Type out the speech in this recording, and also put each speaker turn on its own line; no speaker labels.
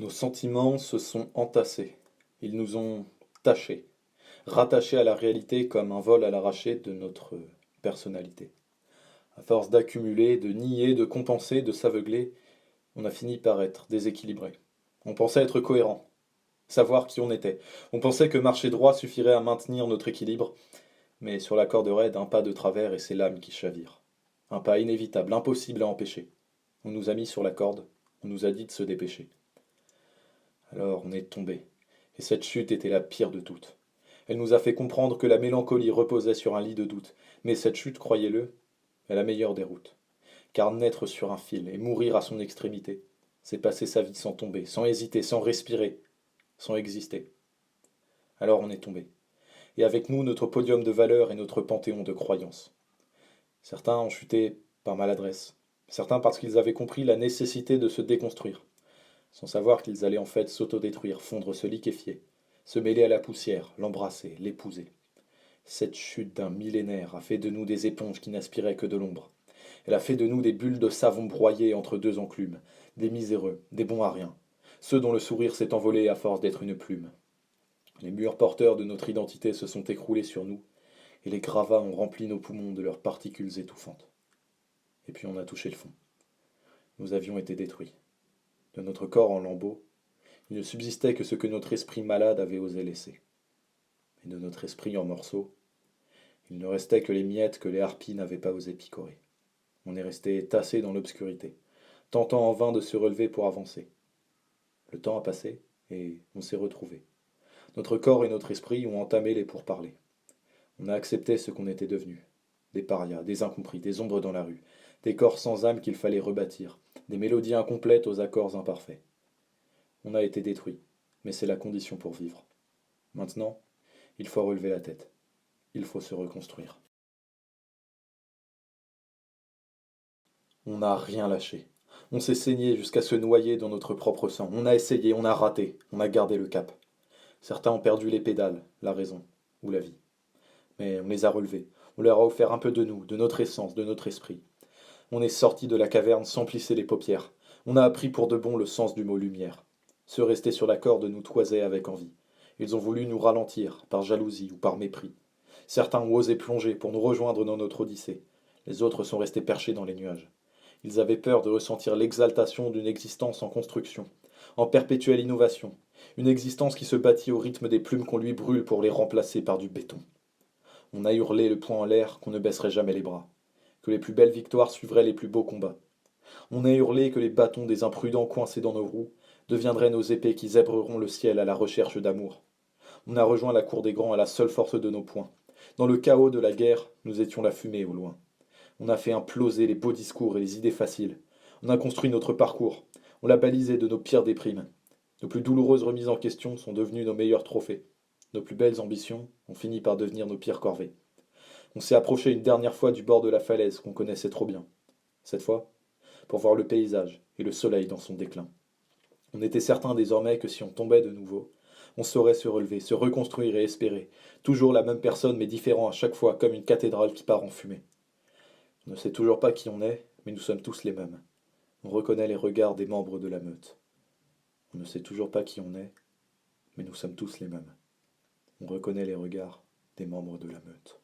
Nos sentiments se sont entassés. Ils nous ont tachés, rattachés à la réalité comme un vol à l'arraché de notre personnalité. À force d'accumuler, de nier, de compenser, de s'aveugler, on a fini par être déséquilibré. On pensait être cohérent, savoir qui on était. On pensait que marcher droit suffirait à maintenir notre équilibre, mais sur la corde raide, un pas de travers et c'est l'âme qui chavire. Un pas inévitable, impossible à empêcher. On nous a mis sur la corde, on nous a dit de se dépêcher. Alors on est tombé, et cette chute était la pire de toutes. Elle nous a fait comprendre que la mélancolie reposait sur un lit de doute, mais cette chute, croyez-le, est la meilleure des routes. Car naître sur un fil et mourir à son extrémité, c'est passer sa vie sans tomber, sans hésiter, sans respirer, sans exister. Alors on est tombé, et avec nous notre podium de valeurs et notre panthéon de croyances. Certains ont chuté par maladresse, certains parce qu'ils avaient compris la nécessité de se déconstruire, sans savoir qu'ils allaient en fait s'autodétruire, fondre, se liquéfier, se mêler à la poussière, l'embrasser, l'épouser. Cette chute d'un millénaire a fait de nous des éponges qui n'aspiraient que de l'ombre. Elle a fait de nous des bulles de savon broyées entre deux enclumes, des miséreux, des bons à rien, ceux dont le sourire s'est envolé à force d'être une plume. Les murs porteurs de notre identité se sont écroulés sur nous, et les gravats ont rempli nos poumons de leurs particules étouffantes. Et puis on a touché le fond. Nous avions été détruits. De notre corps en lambeaux, il ne subsistait que ce que notre esprit malade avait osé laisser. Et de notre esprit en morceaux, il ne restait que les miettes que les harpies n'avaient pas osé picorer. On est resté tassé dans l'obscurité, tentant en vain de se relever pour avancer. Le temps a passé, et on s'est retrouvés. Notre corps et notre esprit ont entamé les pourparlers. On a accepté ce qu'on était devenu. Des parias, des incompris, des ombres dans la rue, des corps sans âme qu'il fallait rebâtir, des mélodies incomplètes aux accords imparfaits. On a été détruits, mais c'est la condition pour vivre. Maintenant, il faut relever la tête. Il faut se reconstruire. On n'a rien lâché. On s'est saigné jusqu'à se noyer dans notre propre sang. On a essayé, on a raté, on a gardé le cap. Certains ont perdu les pédales, la raison, ou la vie. Mais on les a relevés. On leur a offert un peu de nous, de notre essence, de notre esprit. On est sorti de la caverne sans plisser les paupières. On a appris pour de bon le sens du mot lumière. Ceux restés sur la corde nous toisaient avec envie. Ils ont voulu nous ralentir, par jalousie ou par mépris. Certains ont osé plonger pour nous rejoindre dans notre odyssée. Les autres sont restés perchés dans les nuages. Ils avaient peur de ressentir l'exaltation d'une existence en construction, en perpétuelle innovation, une existence qui se bâtit au rythme des plumes qu'on lui brûle pour les remplacer par du béton. On a hurlé le poing en l'air qu'on ne baisserait jamais les bras, que les plus belles victoires suivraient les plus beaux combats. On a hurlé que les bâtons des imprudents coincés dans nos roues deviendraient nos épées qui zèbreront le ciel à la recherche d'amour. On a rejoint la cour des grands à la seule force de nos poings. Dans le chaos de la guerre, nous étions la fumée au loin. On a fait imploser les beaux discours et les idées faciles. On a construit notre parcours. On l'a balisé de nos pires déprimes. Nos plus douloureuses remises en question sont devenues nos meilleurs trophées. Nos plus belles ambitions ont fini par devenir nos pires corvées. On s'est approché une dernière fois du bord de la falaise qu'on connaissait trop bien. Cette fois, pour voir le paysage et le soleil dans son déclin. On était certain désormais que si on tombait de nouveau, on saurait se relever, se reconstruire et espérer. Toujours la même personne mais différent à chaque fois, comme une cathédrale qui part en fumée. On ne sait toujours pas qui on est, mais nous sommes tous les mêmes. On reconnaît les regards des membres de la meute. On ne sait toujours pas qui on est, mais nous sommes tous les mêmes. On reconnaît les regards des membres de la meute.